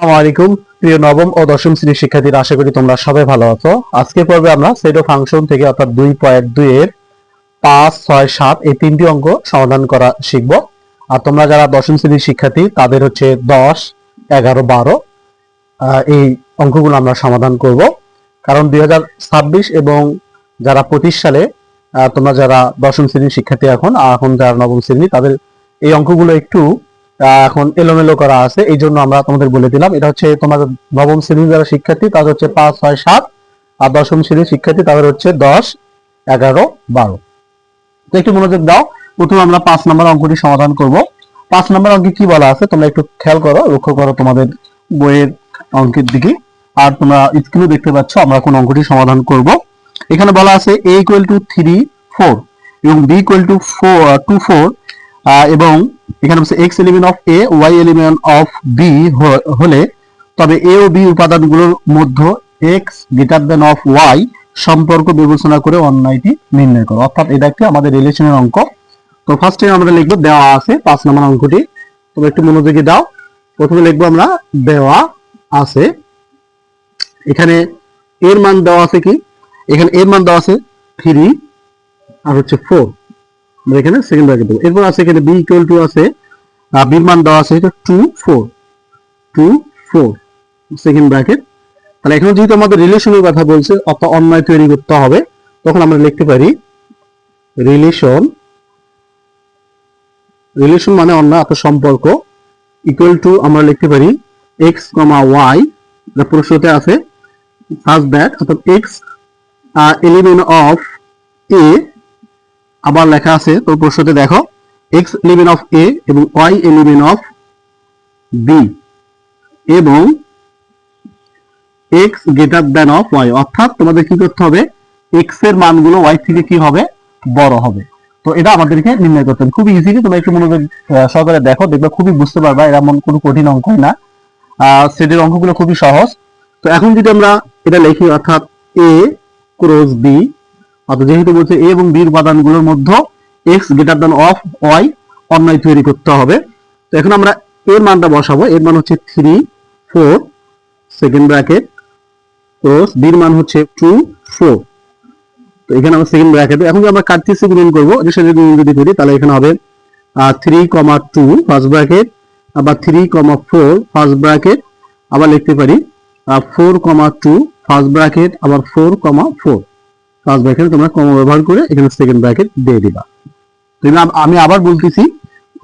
আসসালামু আলাইকুম প্রিয় নবম ও দশম শ্রেণীর শিক্ষার্থীরা, আশা করি তোমরা সবাই ভালো আছো। আজকের পর্বে আমরা সেট অফ ফাংশন থেকে অর্থাৎ 2.2 এর 5, 6, 7 এই তিনটি অঙ্ক সমাধান করা শিখব। আর তোমরা যারা দশম শ্রেণীর শিক্ষার্থী তাদের হচ্ছে 10, 11, 12 এই অঙ্কগুলো আমরা সমাধান করব। কারণ 2026 এবং যারা 25 সালে তোমরা যারা দশম শ্রেণীর শিক্ষার্থী এখন যারা নবম শ্রেণী তাদের এই অঙ্কগুলো একটু এখন এলোমেলো করা আছে, এই জন্য আমরা তোমাদের বলে দিলাম। এটা হচ্ছে তোমাদের নবম শ্রেণীর যারা শিক্ষার্থী তাদের হচ্ছে 5, 6, 7, আর দশম শ্রেণীর শিক্ষার্থী তাদের হচ্ছে 10, 11, 12। তো একটু মনোযোগ দাও। প্রথমে আমরা 5 নম্বর অঙ্কটি সমাধান করব। 5 নম্বর অঙ্কে কি বলা আছে তোমরা একটু খেয়াল করো, লক্ষ্য করো তোমাদের বইয়ের অঙ্কের দিকে। আর তোমরা স্ক্রিনে দেখতে পাচ্ছ আমরা কোন অঙ্কটি সমাধান করব। এখানে বলা আছে a = 3, 4 এবং b = 2, 4 এবং এখানে হচ্ছে x element of a y element of b হলে তবে a ও b উপাদানগুলোর মধ্যে x greater than of y সম্পর্ক বিবেচনা করে অন্যটি নির্ণয় করো। অর্থাৎ এটা একটি আমাদের রিলেশনের অঙ্ক। তো ফার্স্টে আমরা লিখব দেওয়া আছে 5 নম্বর অঙ্কটি। তোমরা একটু মনোযোগী দাও। প্রথমে লিখব আমরা দেওয়া আছে। এখানে এর মান দেওয়া আছে কি, এখানে এর মান দেওয়া আছে 3 আর হচ্ছে 4। আমরা এখানে সেকেন্ড ব্র্যাকেট দেব। এরপর আছে এখানে b = আছে b এর মান দেওয়া আছে এটা 2, 4 সেকেন্ড ব্র্যাকেট। তাহলে এখন যেহেতু আমাদের রিলেশনের কথা বলছে অর্থাৎ অন্যয় তৈরি করতে হবে, তখন আমরা লিখতে পারি রিলেশন মানে অন্যয় অর্থাৎ সম্পর্ক ইকুয়াল টু আমরা লিখতে পারি x, y এটা প্রশ্নতে আছে such that অর্থাৎ x এলিমেন্ট অফ a আবার লেখা আছে। তো প্রশ্নতে দেখো x এলিমেন্ট অফ a এবং y এলিমেন্ট অফ b এবং x greater than of y, অর্থাৎ তোমাদের কি করতে হবে x এর মানগুলো y থেকে কি হবে বড় হবে। তো এটা আমাদেরকে নির্ণয় করতে হবে। খুব ইজিলি তোমরা একটু মনোযোগ সহকারে দেখো, দেখবে খুবই বুঝতে পারবা। এরা এমন কোনো কঠিন অঙ্ক না, সেটের অঙ্কগুলো খুবই সহজ। তো এখন যদি আমরা এটা লিখি অর্থাৎ a ক্রস b, অর্থাৎ যেহেতু বলছে a এবং b এর উপাদানগুলোর মধ্যে x greater than of y অন্যয় তৈরি করতে হবে। তো এখন আমরা এর মানটা বসাবো। এর মান হচ্ছে 3, 4 সেকেন্ড ব্র্যাকেট ক্রস b এর মান হচ্ছে 2, 4। তো এখানে আমরা সেকেন্ড ব্র্যাকেট এখন যদি আমরা কার্টেসিয়ান গুণন করব, এটা যদি গুণন যদি করি তাহলে এখানে হবে 3, 2 ফার্স্ট ব্র্যাকেট, আবার 3, 4 ফার্স্ট ব্র্যাকেট, আবার লিখতে পারি 4, 2 ফার্স্ট ব্র্যাকেট, আবার 4, 4 ফার্স্ট ব্র্যাকেট। তোমরা কমা ব্যবহার করে এখানে সেকেন্ড ব্র্যাকেট দিয়ে দিবা। আমি আবার বলতেছি,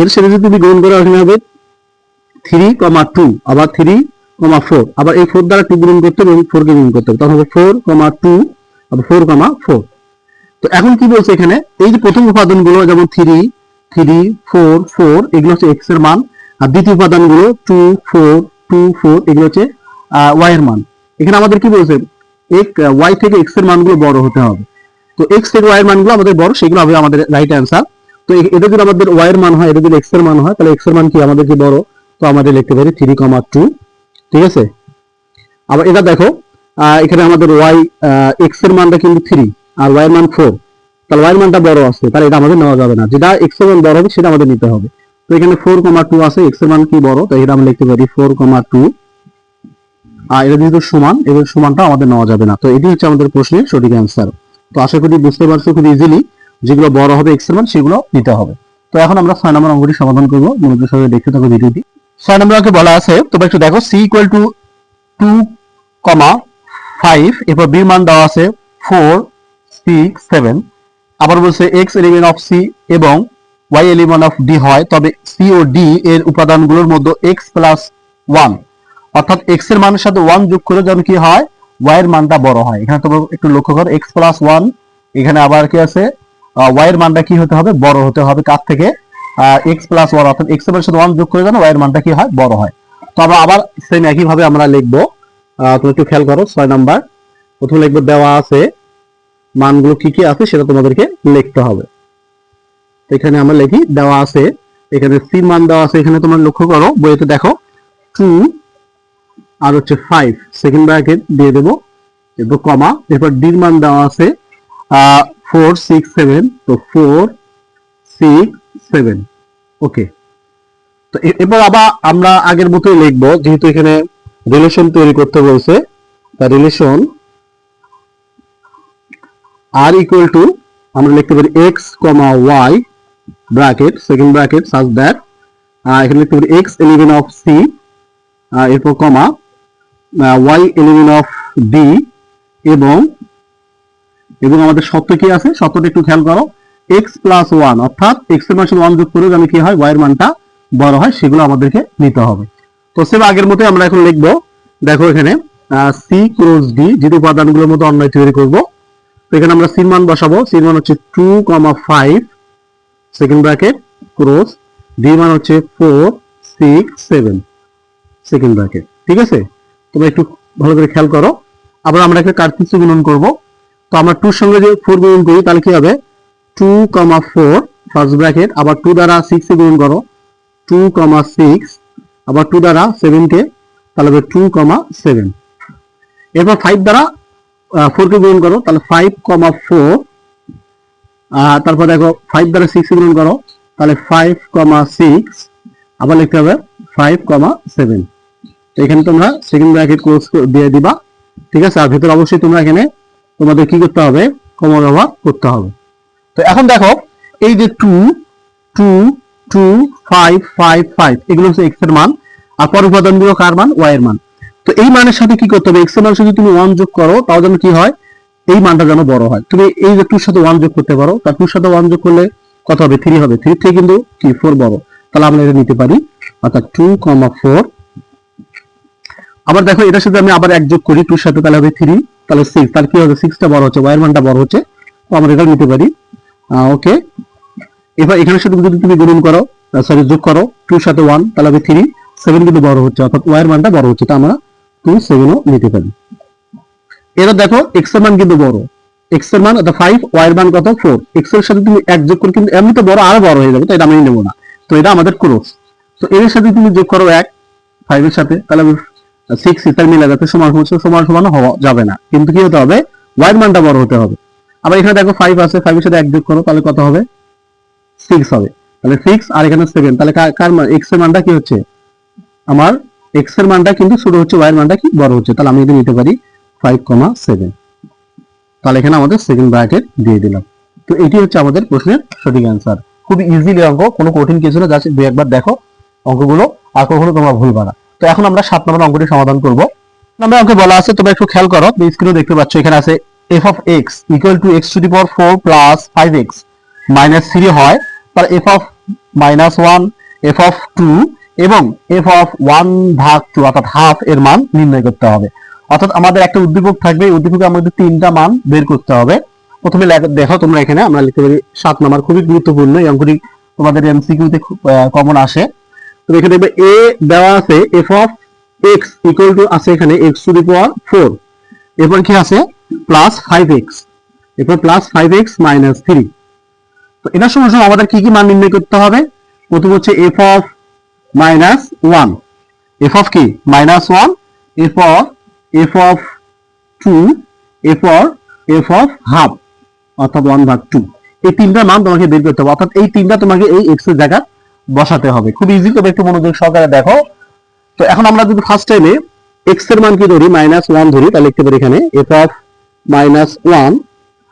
এর সাথে যদি তুমি গুণ করো এখানে হবে 3, 2 আবার 3, 4 আবার এই 4 দ্বারা 2 গুণ করতে হবে এবং 4 কে গুণ করতে হবে, তখন হবে 4, 2 আবার 4, 4। তো এখন কি বলছে এখানে, এই যে প্রথম উপাদানগুলো যেমন 3, 4, 4 এগুলো হচ্ছে x এর মান, আর দ্বিতীয় উপাদানগুলো 2, 4, 2, 4 এগুলো হচ্ছে y এর মান। এখানে আমাদের কি বলছে y থেকে x এর মানগুলো বড় হতে হবে। তো x থেকে y এর মানগুলো আমাদের বড়, সেগুলো হবে আমাদের রাইট অ্যান্সার। তো এটা যদি আমাদের y এর মান হয়, এটা যদি x এর মান হয়, তাহলে x এর মান কি আমাদের কি বড়, তো আমাদের লিখতে পারি 3, 2। ঠিক আছে। আবার এটা দেখো এখানে আমাদের x এর মানটা কিন্তু 3 আর y এর মান 4, তাহলে y এর মানটা বড় আছে, তাহলে এটা আমাদের নেওয়া যাবে না। যেটা x এর মান বড় হবে সেটা আমাদের নিতে হবে। তো এখানে 4, 2 আছে, x এর মান কি বড়, তো এটা আমরা লিখতে পারি 4, 2। আর এটা যেহেতু সমান, এর সমানটা আমাদের নেওয়া যাবে না। তো এটি হচ্ছে আমাদের প্রশ্নের সঠিক অ্যান্সার। তো আশা করি বুঝতে পারছো খুব ইজিলি, যেগুলো বড় হবে x এর মান সেগুলো নিতে হবে। তো এখন আমরা 6 নম্বর অঙ্কটি সমাধান করব। মনোযোগ সহকারে দেখতে থাকো ভিডিওটি। 6 নম্বর অঙ্কে বলা আছে, তোমরা একটু দেখো c = 2, 5 এরপর b এর মান দেওয়া আছে 4, 6, 7। আবার বলছে x এলিমেন্ট অফ c এবং y এলিমেন্ট অফ d হয় তবে c ও d এর উপাদানগুলোর মধ্যে x + 1, অর্থাৎ x এর মানের সাথে 1 যোগ করে যখন কি হয় y এর মানটা বড় হয়। এখানে তোমরা একটু লক্ষ্য করো x + 1, এখানে আবার কি আছে y এর মানটা কি হতে হবে বড় হতে হবে কার থেকে, x + 1, অর্থাৎ x এর মানের সাথে 1 যোগ করে যখন y এর মানটা কি হয় বড় হয়। তো আমরা আবার সেম একই ভাবে আমরা লিখবো। তুমি একটু খেয়াল করো 6 নাম্বার। প্রথমে লিখবো দেওয়া আছে, মানগুলো কি কি আছে সেটা তোমাদেরকে লিখতে হবে। এখানে আমরা লিখি দেওয়া আছে, এখানে c মান দেওয়া আছে, এখানে তোমরা লক্ষ্য করো বইতে দেখো 2 আর হচ্ছে 5 সেকেন্ড ব্র্যাকেট দিয়ে দেবো, এরপর কমা, এরপর d এর মান দেওয়া আছে 4, 6, 7, তো 4, 6, 7। ওকে। তো এবার আবার আমরা আগের মতোই লিখবো, যেহেতু এখানে রিলেশন তৈরি করতে বলছে। The relation R equal to আমরা লিখতে পারি X comma Y bracket second bracket such that এখানে লিখতে পারি এক্স এলিমেন্ট অফ সি এরপর comma Y element of D এবং এবং আমাদের শর্ত কি আছে, শর্তটা একটু খেয়াল করো, এক্স প্লাস ওয়ান অর্থাৎ এক্স এর মান ওয়ান যোগ করে আমি কি হয় ওয়াই এর মানটা বড় হয় সেগুলো আমাদেরকে নিতে হবে। তো সেম আগের মতো আমরা এখন লিখবো, দেখো এখানে সি ক্রস ডি যেহেতু উপাদানগুলোর মতো অন্যায় তৈরি করবো। তো এখানে আমরা সির মান বসাবো, সির মান হচ্ছে 2,5 সেকেন্ড ব্র্যাকেট ক্রস ডি মান হচ্ছে 4, 6, 7 সেকেন্ড ব্র্যাকেট। ঠিক আছে, তোমরা একটু ভালো করে খেয়াল করো। আবার আমরা একটা কার্তিক গুণন করব। তো আমরা 2 এর সঙ্গে যে 4 গুণন করি তাহলে কি হবে 2,4 ফার্স্ট ব্র্যাকেট, আবার 2 দ্বারা 6 এ গুণন করো 2,6, আবার 2 দ্বারা 7 কে তাহলে হবে 2,7। এরপর 5 দ্বারা 4 কে গুণন করো তাহলে 5,4, তারপর দেখো 5 দ্বারা 6 গুণন করো তাহলে 5,6, আবার লিখতে হবে 5,7। তো এখানে তোমরা সেকেন্ড ব্র্যাকেট ক্লোজ দিয়ে দিবা। ঠিক আছে, আর ভিতরে অবশ্যই তোমরা এখানে তোমাদের কি করতে হবে কমা ব্যবহার করতে হবে। তো এখন দেখো এই যে 2, 2, 2, 5, 5, 5 এগুলো হচ্ছে x এর মান, আর পরের উপাদানগুলো কার মান y এর মান। তো এই মানের সাথে কি করতে হবে, x এর মানের সাথে তুমি 1 যোগ করো তাও যেন কি হয় এই মানটা যেন বড় হয়। তুমি এই যে 2 এর সাথে 1 যোগ করতে পারো, তার 2 এর সাথে 1 যোগ করলে কত হবে 3 হবে, 3 থেকে কিন্তু কি 4 বড়, তাহলে আমরা এটা নিতে পারি অর্থাৎ 2,4। আবার দেখো এটার সাথে আমি আবার 1 যোগ করি 2 এর সাথে তাহলে হবে 3, তাহলে 6, তাহলে কি হবে 6টা বড় হচ্ছে, y এর মানটা বড় হচ্ছে, তো আমরা এটা নিতে পারি। ওকে, এবার এখানের সাথে যদি তুমি গুণন করো সরি যোগ করো 2 এর সাথে 1 তাহলে হবে 3, 7 কিন্তু বড় হচ্ছে অর্থাৎ y এর মানটা বড় হচ্ছে, তো আমরা 2, 7 ও নিতে পারি। এবার দেখো x এর মান কিন্তু বড়, x এর মান অর্থাৎ 5, y এর মান কত 4, x এর সাথে তুমি 1 যোগ করে কিন্তু এমনি তো বড় আরো বড় হয়ে যাবে, তো এটা আমি নেব না, তো এটা আমাদের ক্রস। তো এর সাথে তুমি যোগ করো 1 5 এর সাথে তাহলে 6 ইতার মিলে যাচ্ছে সমান সমান হওয়া যাবে না, কিন্তু কি হতে হবে y এর মানটা বড় হতে হবে। আবার এখানে দেখো 5 আছে, 5 এর সাথে 1 যোগ করো তাহলে কত হবে 6 হবে, তাহলে 6 আর এখানে 7, তাহলে কার মান x এর মানটা কি হচ্ছে আমার x এর মানটা কিন্তু ছোট হচ্ছে, y এর মানটা কি বড় হচ্ছে, তাহলে আমি এটা নিতে পারি 5,7। তাহলে এখানে আমাদের সেকেন্ড ব্র্যাকেট দিয়ে দিলাম। তো এটি হচ্ছে আমাদের প্রশ্নের সঠিক অ্যান্সার। খুব ইজিলি অঙ্ক, কোনো কঠিন কিছু না, জাস্ট দুই একবার দেখো অঙ্কগুলো আর কখনো তোমরা ভুলবা না। তো এখন আমরা 7 নম্বর অঙ্কটি সমাধান করব। আমরা অঙ্কে বলা আছে, তোমরা একটু খেয়াল করো, স্ক্রিনে দেখতে পাচ্ছ এখানে আছে f of x equal to x to the power 4 plus 5x minus 3 হয়, তার f of -1, f of 2 এবং f of 1 ভাগ 2 অর্থাৎ হাফ এর মান নির্ণয় করতে হবে। অর্থাৎ আমাদের একটা উদ্দীপক থাকবে, এই উদ্দীপকে আমাদের তিনটা মান বের করতে হবে। প্রথমে দেখো তোমরা এখানে আমরা লিখতে পারি 7 নম্বর, খুবই গুরুত্বপূর্ণ এই অঙ্কটি, তোমাদের এমসিকিউতে কমন আসে। তো এখানে দেখবে a দেওয়া আছে f of x equal to আছে এখানে x to the power 4, এরপর কি আছে প্লাস 5x, এরপর প্লাস 5x minus 3। তো এটার সঙ্গে আমাদের কি কি মান নির্ণয় করতে হবে, প্রথম হচ্ছে f of -1, f of কি -1, এরপর f of 2, এরপর f of হাফ অর্থাৎ 1 ভাগ 2। এই তিনটা মান তোমাকে বের করতে হবে, অর্থাৎ এই তিনটা তোমাকে এই x এর জায়গায় বসাতে হবে। খুব ইজি, তবে একটু মনোযোগ সহকারে দেখো। তো এখন আমরা যদি ফার্স্ট টাইমে x এর মান কি ধরি -1 ধরি, তাহলে লিখতে পারি এখানে f of -1,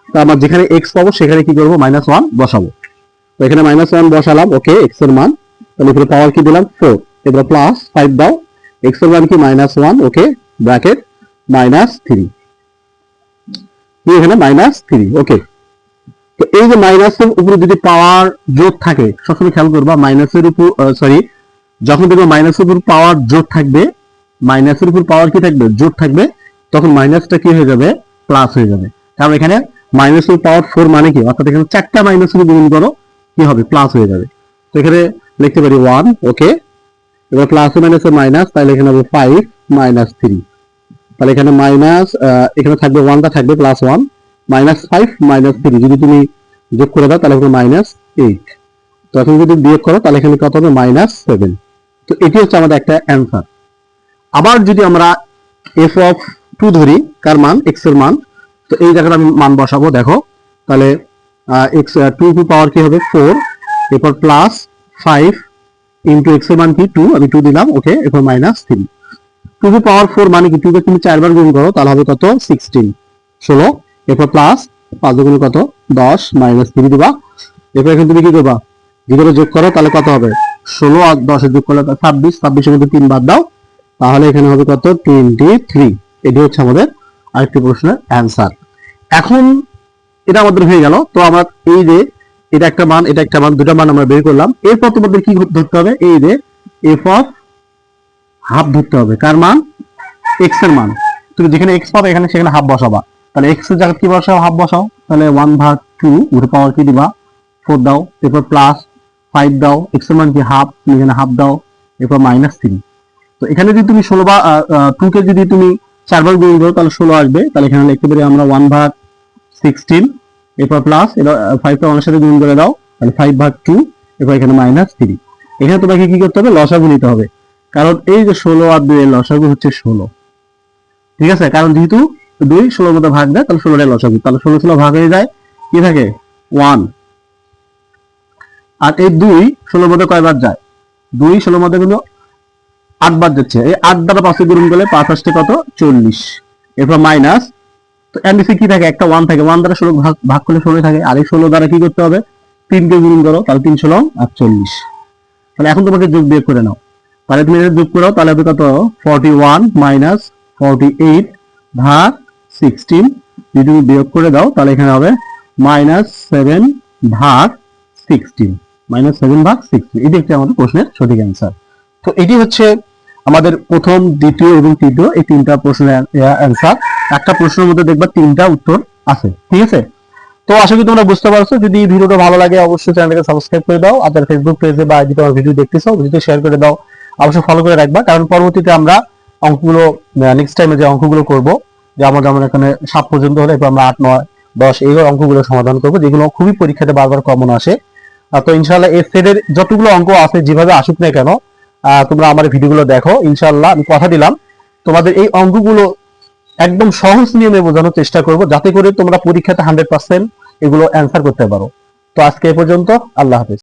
তো আমরা যেখানে x পাবো সেখানে কি করব -1 বসাবো। তো এখানে -1 বসালাম, ওকে x এর মান, তাহলে এখানে পাওয়ার কি দিলাম 4, এবার প্লাস 5 দাও, x এর মান কি -1, ওকে ব্র্যাকেট -3, এখানে -3, ওকে। তো এই যে মাইনাসের উপরে যদি পাওয়ার যোগ থাকে, সবসময় খেয়াল করবা মাইনাসের উপর যখন দেখবে মাইনাসের উপর পাওয়ার যোগ থাকবে, মাইনাসের উপর পাওয়ার কি থাকবে যোগ থাকবে, তখন মাইনাসটা কি হয়ে যাবে প্লাস হয়ে যাবে। কারণ এখানে মাইনাসের পাওয়ার 4 মানে কি, অর্থাৎ এখানে 4টা মাইনাসের গুণ করো কি হবে প্লাস হয়ে যাবে। তো এখানে লিখতে পারি 1, ওকে, এবার প্লাস মাইনাসের মাইনাস, তাহলে এখানে হবে 5 - 3, তাহলে এখানে মাইনাস এখানে থাকবে 1টা থাকবে প্লাস 1 -5 - 3 যদি তুমি যোগ করে দাও তাহলে -8, তো এখন যদি বিয়োগ করো তাহলে এখানে কত হবে -7। তো এটি হচ্ছে আমাদের একটা অ্যান্সার। আবার যদি আমরা f of 2 ধরি, কার মান x এর মান, তো এই জায়গাটা আমি মান বসাবো, দেখো তাহলে x 2 টু পাওয়ার কি হবে 4, এরপর প্লাস 5 ইনটু x এর মান কি 2, আমি 2 দিলাম, ওকে, এরপর -3। 2 টু পাওয়ার 4 মানে কি 2 কে তুমি 4 বার গুণ করো তাহলে হবে কত 16 16 এরপর প্লাস 5 গুণ কত 10 মাইনাস 3 দিবা এরপর এখানে তুমি কি করবা ভিতরে যোগ করো তাহলে কত হবে 16 আর 10 এর যোগ করলে 26 26 এর মধ্যে 3 বাদ দাও তাহলে এখানে হবে কত 23। এটি হচ্ছে আমাদের আরেকটি প্রশ্নের অ্যানসার। এখন এটা আমাদের হয়ে গেল। তো আমরা এই যে এটা একটা মান এটা একটা মান দুটো মান আমরা বের করলাম। এরপর তোমাদের কি ধরতে হবে এই যে এফ অফ হাফ ধরতে হবে কার মান x এর মান। তুমি যেখানে x পাবে এখানে সেখানে হাফ বসাবা। তাহলে x এর জায়গায় কি বসাও হাফ বসাও। তাহলে 1/2 উঠে পাওয়ার কি দিবা 4 দাও এরপর প্লাস 5 দাও x এর মান কি হাফ এখানে হাফ দাও এরপর -3। তো এখানে যদি তুমি 16 বা 2 কে যদি তুমি 4 বার গুণ করো তাহলে 16 আসবে। তাহলে এখানে লিখতে পারি আমরা 1/16 এরপর প্লাস এটা 5 টা 1 এর সাথে গুণ করে দাও তাহলে 5/2 এরপর এখানে -3। এখানে তোমাকে কি করতে হবে লসাগু নিতে হবে কারণ এই যে 16 আর 2 এর লসাগু হচ্ছে 16। ঠিক আছে কারণ যেহেতু 2 16 এর মধ্যে ভাগ দেয় তাহলে 16 এর লসাগু তাহলে 16 16 ভাগ হয়ে যায় কি থাকে 1 আর এই 2 16 এর মধ্যে কয়বার যায় 2 16 এর মধ্যে কিন্তু 8 বার যাচ্ছে। এই 8 দ্বারা 5 গুণ করলে 5 আসছে কত 40 এরপর মাইনাস তো এমনিসি কি থাকে একটা 1 থাকে 1 দ্বারা 16 ভাগ করলে 16 থাকে আর এই 16 দ্বারা কি করতে হবে 3 কে গুণ করো তাহলে 3 16 48। তাহলে এখন তোমাকে যোগ বিয়োগ করে নাও তাহলে তুমি এটা যোগ করো তাহলে হবে কত 41 মাইনাস 48 ভাগ 16 যদি তুমি বিয়োগ করে দাও তাহলে এখানে হবে -7 ভাগ 16 -7 ভাগ 16। এটি হচ্ছে আমাদের প্রশ্নের সঠিক অ্যান্সার। তো এটি হচ্ছে আমাদের প্রথম দ্বিতীয় এবং তৃতীয় এই তিনটা প্রশ্নের অ্যান্সার। একটা প্রশ্নের মধ্যে দেখবা তিনটা উত্তর আছে। ঠিক আছে তো আশা করি তোমরা বুঝতে পারছো। যদি ভিডিওটা ভালো লাগে অবশ্যই চ্যানেলটাকে সাবস্ক্রাইব করে দাও আর যারা ফেসবুক পেজে বা আইডিতে আমার ভিডিও দেখতেছো ভিডিওতে শেয়ার করে দাও অবশ্যই ফলো করে রাখবা কারণ পরবর্তীতে আমরা অঙ্কগুলো নেক্সট টাইমে যে অঙ্কগুলো করব যে আমাদের এখানে 7 পর্যন্ত হলে এরপর আমরা 8 9 10 এই অঙ্কগুলো সমাধান করব যেগুলো খুবই পরীক্ষাতে বারবার কমন আসে। তো ইনশাআল্লাহ এই সেটের যতগুলো অঙ্ক আছে যেভাবে আসুক না কেন তোমরা আমার ভিডিওগুলো দেখো ইনশাআল্লাহ আমি কথা দিলাম তোমাদের এই অঙ্কগুলো একদম সহজ নিয়মে বোঝানোর চেষ্টা করব যাতে করে তোমরা পরীক্ষাতে 100% এগুলো অ্যান্সার করতে পারো। তো আজকে এই পর্যন্ত আল্লাহ হাফেজ।